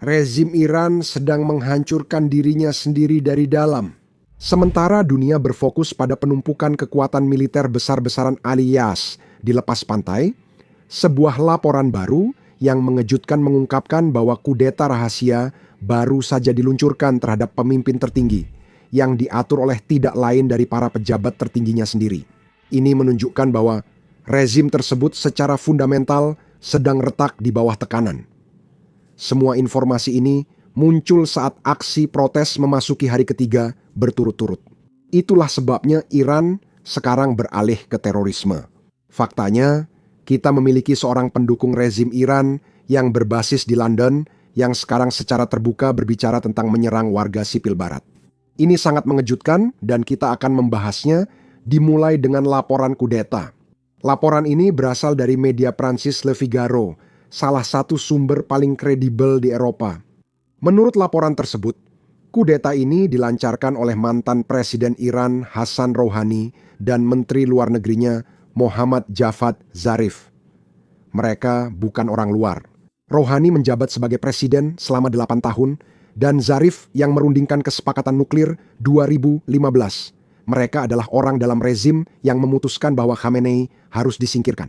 Rezim Iran sedang menghancurkan dirinya sendiri dari dalam. Sementara dunia berfokus pada penumpukan kekuatan militer besar-besaran alias di lepas pantai, sebuah laporan baru yang mengejutkan mengungkapkan bahwa kudeta rahasia baru saja diluncurkan terhadap pemimpin tertinggi yang diatur oleh tidak lain dari para pejabat tertingginya sendiri. Ini menunjukkan bahwa rezim tersebut secara fundamental sedang retak di bawah tekanan. Semua informasi ini muncul saat aksi protes memasuki hari ketiga berturut-turut. Itulah sebabnya Iran sekarang beralih ke terorisme. Faktanya, kita memiliki seorang pendukung rezim Iran yang berbasis di London yang sekarang secara terbuka berbicara tentang menyerang warga sipil barat. Ini sangat mengejutkan dan kita akan membahasnya dimulai dengan laporan kudeta. Laporan ini berasal dari media Prancis Le Figaro, salah satu sumber paling kredibel di Eropa. Menurut laporan tersebut, kudeta ini dilancarkan oleh mantan Presiden Iran Hassan Rouhani dan Menteri Luar Negerinya Mohammad Javad Zarif. Mereka bukan orang luar. Rouhani menjabat sebagai presiden selama 8 tahun dan Zarif yang merundingkan kesepakatan nuklir 2015. Mereka adalah orang dalam rezim yang memutuskan bahwa Khamenei harus disingkirkan.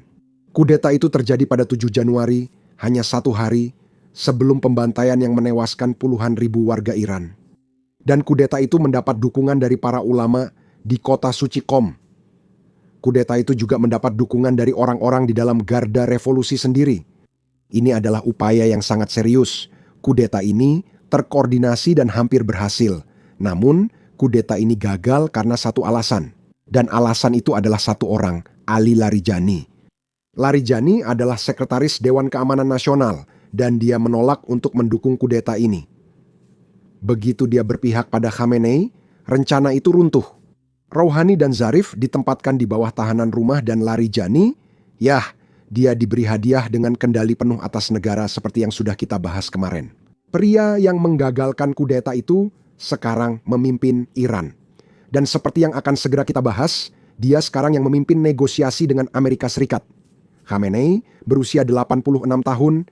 Kudeta itu terjadi pada 7 Januari, hanya 1 hari sebelum pembantaian yang menewaskan puluhan ribu warga Iran. Dan kudeta itu mendapat dukungan dari para ulama di kota suci Qom. Kudeta itu juga mendapat dukungan dari orang-orang di dalam garda revolusi sendiri. Ini adalah upaya yang sangat serius. Kudeta ini terkoordinasi dan hampir berhasil. Namun, kudeta ini gagal karena satu alasan. Dan alasan itu adalah satu orang, Ali Larijani. Larijani adalah sekretaris Dewan Keamanan Nasional dan dia menolak untuk mendukung kudeta ini. Begitu dia berpihak pada Khamenei, rencana itu runtuh. Rouhani dan Zarif ditempatkan di bawah tahanan rumah dan Larijani, dia diberi hadiah dengan kendali penuh atas negara seperti yang sudah kita bahas kemarin. Pria yang menggagalkan kudeta itu sekarang memimpin Iran. Dan seperti yang akan segera kita bahas, dia sekarang yang memimpin negosiasi dengan Amerika Serikat. Khamenei berusia 86 tahun,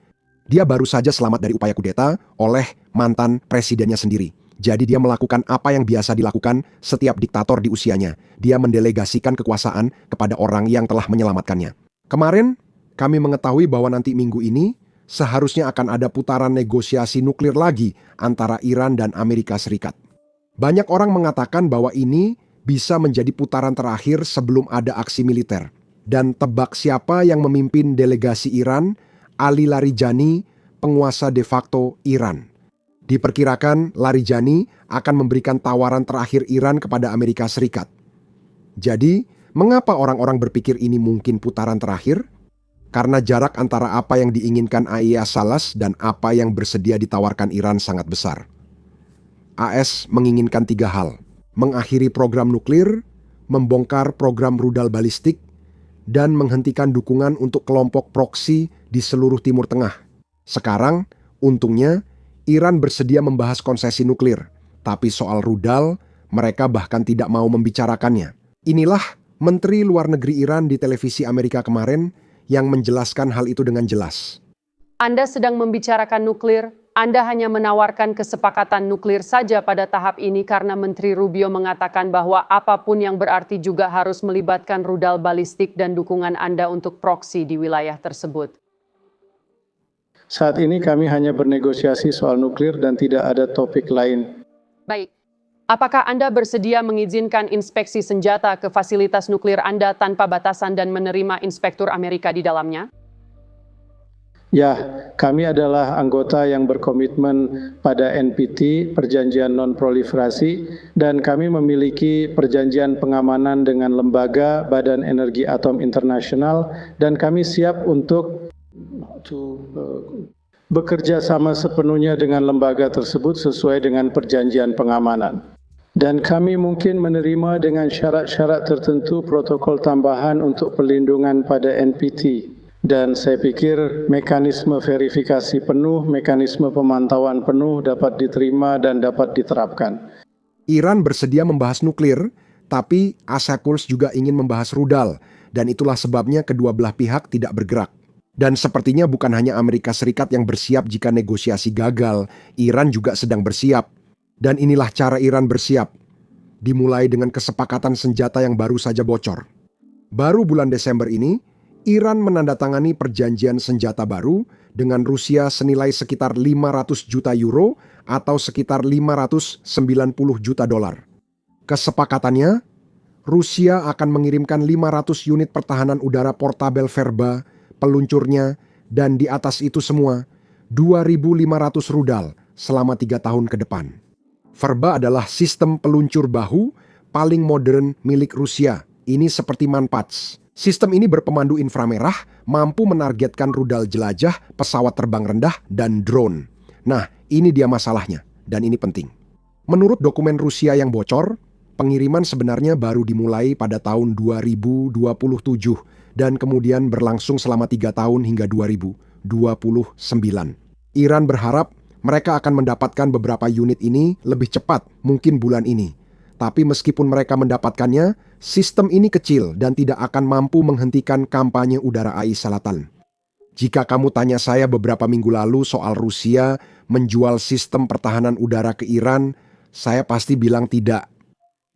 dia baru saja selamat dari upaya kudeta oleh mantan presidennya sendiri. Jadi dia melakukan apa yang biasa dilakukan setiap diktator di usianya. Dia mendelegasikan kekuasaan kepada orang yang telah menyelamatkannya. Kemarin, kami mengetahui bahwa nanti minggu ini seharusnya akan ada putaran negosiasi nuklir lagi antara Iran dan Amerika Serikat. Banyak orang mengatakan bahwa ini bisa menjadi putaran terakhir sebelum ada aksi militer. Dan tebak siapa yang memimpin delegasi Iran? Ali Larijani, penguasa de facto Iran. Diperkirakan Larijani akan memberikan tawaran terakhir Iran kepada Amerika Serikat. Jadi, mengapa orang-orang berpikir ini mungkin putaran terakhir? Karena jarak antara apa yang diinginkan Ayatollah Salas dan apa yang bersedia ditawarkan Iran sangat besar. AS menginginkan 3 hal: mengakhiri program nuklir, membongkar program rudal balistik, dan menghentikan dukungan untuk kelompok proksi di seluruh Timur Tengah. Sekarang, untungnya, Iran bersedia membahas konsesi nuklir, tapi soal rudal, mereka bahkan tidak mau membicarakannya. Inilah Menteri Luar Negeri Iran di televisi Amerika kemarin yang menjelaskan hal itu dengan jelas. Anda sedang membicarakan nuklir, Anda hanya menawarkan kesepakatan nuklir saja pada tahap ini karena Menteri Rubio mengatakan bahwa apapun yang berarti juga harus melibatkan rudal balistik dan dukungan Anda untuk proksi di wilayah tersebut. Saat ini kami hanya bernegosiasi soal nuklir dan tidak ada topik lain. Baik. Apakah Anda bersedia mengizinkan inspeksi senjata ke fasilitas nuklir Anda tanpa batasan dan menerima inspektur Amerika di dalamnya? Ya, kami adalah anggota yang berkomitmen pada NPT, Perjanjian Non-Proliferasi, dan kami memiliki perjanjian pengamanan dengan lembaga Badan Energi Atom Internasional, dan kami siap untuk bekerja sama sepenuhnya dengan lembaga tersebut sesuai dengan perjanjian pengamanan. Dan kami mungkin menerima dengan syarat-syarat tertentu protokol tambahan untuk perlindungan pada NPT. Dan saya pikir mekanisme verifikasi penuh, mekanisme pemantauan penuh dapat diterima dan dapat diterapkan. Iran bersedia membahas nuklir, tapi Asakurs juga ingin membahas rudal, dan itulah sebabnya kedua belah pihak tidak bergerak. Dan sepertinya bukan hanya Amerika Serikat yang bersiap jika negosiasi gagal, Iran juga sedang bersiap. Dan inilah cara Iran bersiap. Dimulai dengan kesepakatan senjata yang baru saja bocor. Baru bulan Desember ini, Iran menandatangani perjanjian senjata baru dengan Rusia senilai sekitar 500 juta euro atau sekitar 590 juta dolar. Kesepakatannya, Rusia akan mengirimkan 500 unit pertahanan udara portabel Verba, peluncurnya, dan di atas itu semua, 2.500 rudal selama 3 tahun ke depan. Verba adalah sistem peluncur bahu paling modern milik Rusia. Ini seperti Manpats. Sistem ini berpemandu inframerah, mampu menargetkan rudal jelajah, pesawat terbang rendah, dan drone. Nah, ini dia masalahnya, dan ini penting. Menurut dokumen Rusia yang bocor, pengiriman sebenarnya baru dimulai pada tahun 2027 dan kemudian berlangsung selama 3 tahun hingga 2029. Iran berharap mereka akan mendapatkan beberapa unit ini lebih cepat, mungkin bulan ini. Tapi meskipun mereka mendapatkannya, sistem ini kecil dan tidak akan mampu menghentikan kampanye udara AI Selatan. Jika kamu tanya saya beberapa minggu lalu soal Rusia menjual sistem pertahanan udara ke Iran, saya pasti bilang tidak.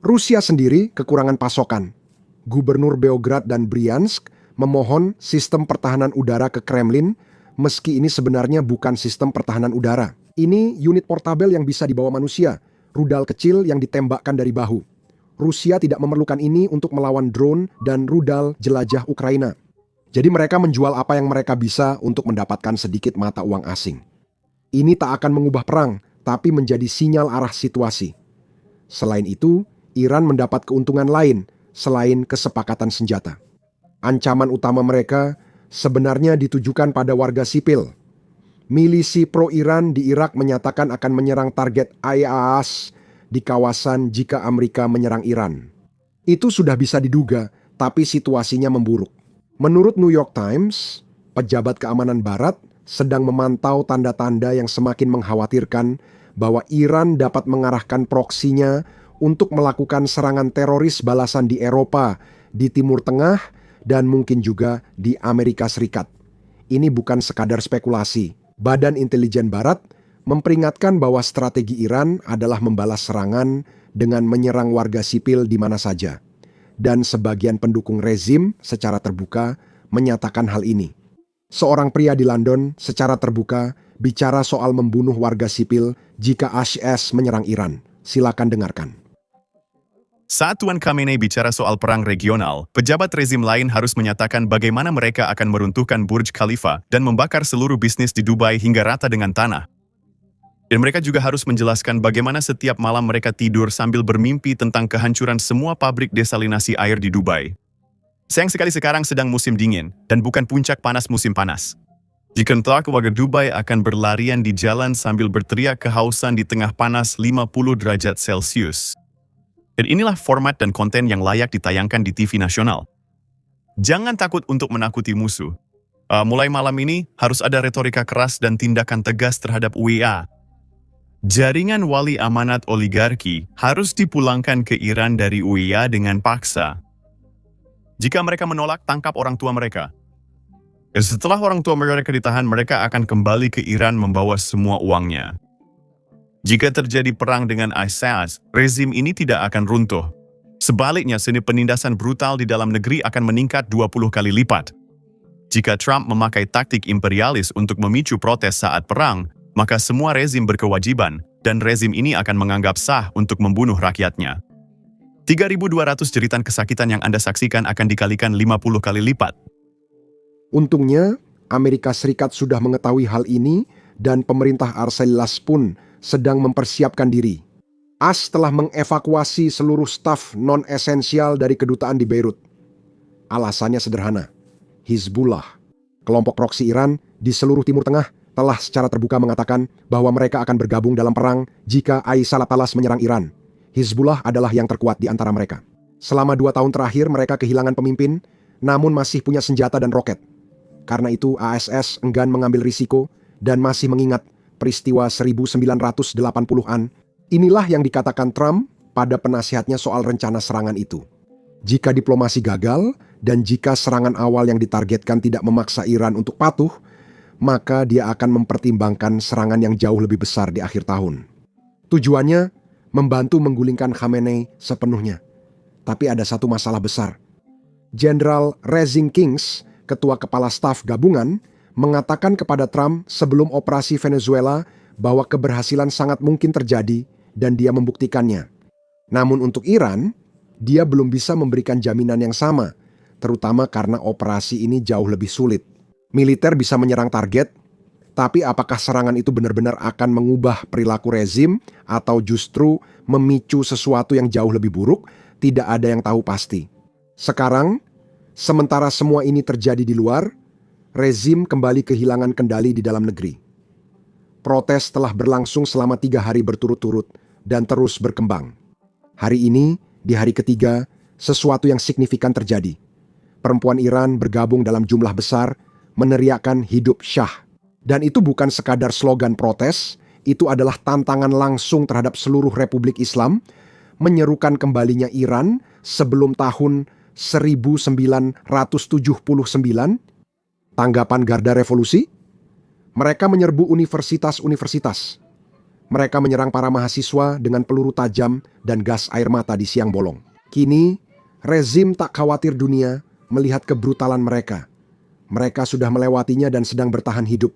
Rusia sendiri kekurangan pasokan. Gubernur Beograd dan Bryansk memohon sistem pertahanan udara ke Kremlin, meski ini sebenarnya bukan sistem pertahanan udara. Ini unit portabel yang bisa dibawa manusia, rudal kecil yang ditembakkan dari bahu. Rusia tidak memerlukan ini untuk melawan drone dan rudal jelajah Ukraina. Jadi mereka menjual apa yang mereka bisa untuk mendapatkan sedikit mata uang asing. Ini tak akan mengubah perang, tapi menjadi sinyal arah situasi. Selain itu, Iran mendapat keuntungan lain selain kesepakatan senjata. Ancaman utama mereka sebenarnya ditujukan pada warga sipil. Milisi pro-Iran di Irak menyatakan akan menyerang target IAAS di kawasan jika Amerika menyerang Iran. Itu sudah bisa diduga, tapi situasinya memburuk. Menurut New York Times, pejabat keamanan Barat sedang memantau tanda-tanda yang semakin mengkhawatirkan bahwa Iran dapat mengarahkan proksinya untuk melakukan serangan teroris balasan di Eropa, di Timur Tengah, dan mungkin juga di Amerika Serikat. Ini bukan sekadar spekulasi. Badan Intelijen Barat memperingatkan bahwa strategi Iran adalah membalas serangan dengan menyerang warga sipil di mana saja. Dan sebagian pendukung rezim secara terbuka menyatakan hal ini. Seorang pria di London secara terbuka bicara soal membunuh warga sipil jika ISIS menyerang Iran. Silakan dengarkan. Saat Tuan Khamenei bicara soal perang regional, pejabat rezim lain harus menyatakan bagaimana mereka akan meruntuhkan Burj Khalifa dan membakar seluruh bisnis di Dubai hingga rata dengan tanah. Dan mereka juga harus menjelaskan bagaimana setiap malam mereka tidur sambil bermimpi tentang kehancuran semua pabrik desalinasi air di Dubai. Sayang sekali sekarang sedang musim dingin dan bukan puncak panas musim panas. Jika kelak warga Dubai akan berlarian di jalan sambil berteriak kehausan di tengah panas 50 derajat Celcius. Dan inilah format dan konten yang layak ditayangkan di TV nasional. Jangan takut untuk menakuti musuh. Mulai malam ini harus ada retorika keras dan tindakan tegas terhadap UEA. Jaringan wali amanat oligarki harus dipulangkan ke Iran dari UEA dengan paksa. Jika mereka menolak, tangkap orang tua mereka. Setelah orang tua mereka ditahan, mereka akan kembali ke Iran membawa semua uangnya. Jika terjadi perang dengan ISIS, rezim ini tidak akan runtuh. Sebaliknya, seni penindasan brutal di dalam negeri akan meningkat 20 kali lipat. Jika Trump memakai taktik imperialis untuk memicu protes saat perang, maka semua rezim berkewajiban, dan rezim ini akan menganggap sah untuk membunuh rakyatnya. 3.200 jeritan kesakitan yang Anda saksikan akan dikalikan 50 kali lipat. Untungnya, Amerika Serikat sudah mengetahui hal ini dan pemerintah Arselas pun sedang mempersiapkan diri. AS telah mengevakuasi seluruh staf non-esensial dari kedutaan di Beirut. Alasannya sederhana. Hizbullah, kelompok proksi Iran di seluruh Timur Tengah, telah secara terbuka mengatakan bahwa mereka akan bergabung dalam perang jika ISIS menyerang Iran. Hizbullah adalah yang terkuat di antara mereka. Selama 2 tahun terakhir mereka kehilangan pemimpin, namun masih punya senjata dan roket. Karena itu ASS enggan mengambil risiko dan masih mengingat peristiwa 1980-an. Inilah yang dikatakan Trump pada penasihatnya soal rencana serangan itu. Jika diplomasi gagal Dan jika serangan awal yang ditargetkan tidak memaksa Iran untuk patuh, maka dia akan mempertimbangkan serangan yang jauh lebih besar di akhir tahun. Tujuannya membantu menggulingkan Khamenei sepenuhnya. Tapi ada satu masalah besar. Jenderal Rezim Kings, ketua kepala staf gabungan, mengatakan kepada Trump sebelum operasi Venezuela bahwa keberhasilan sangat mungkin terjadi dan dia membuktikannya. Namun untuk Iran, dia belum bisa memberikan jaminan yang sama, terutama karena operasi ini jauh lebih sulit. Militer bisa menyerang target, tapi apakah serangan itu benar-benar akan mengubah perilaku rezim atau justru memicu sesuatu yang jauh lebih buruk? Tidak ada yang tahu pasti. Sekarang, sementara semua ini terjadi di luar, rezim kembali kehilangan kendali di dalam negeri. Protes telah berlangsung selama 3 hari berturut-turut dan terus berkembang. Hari ini, di hari ketiga, sesuatu yang signifikan terjadi. Perempuan Iran bergabung dalam jumlah besar, meneriakkan hidup Shah. Dan itu bukan sekadar slogan protes, itu adalah tantangan langsung terhadap seluruh Republik Islam, menyerukan kembalinya Iran sebelum tahun 1979. Tanggapan Garda Revolusi? Mereka menyerbu universitas-universitas. Mereka menyerang para mahasiswa dengan peluru tajam dan gas air mata di siang bolong. Kini, rezim tak khawatir dunia melihat kebrutalan mereka. Mereka sudah melewatinya dan sedang bertahan hidup.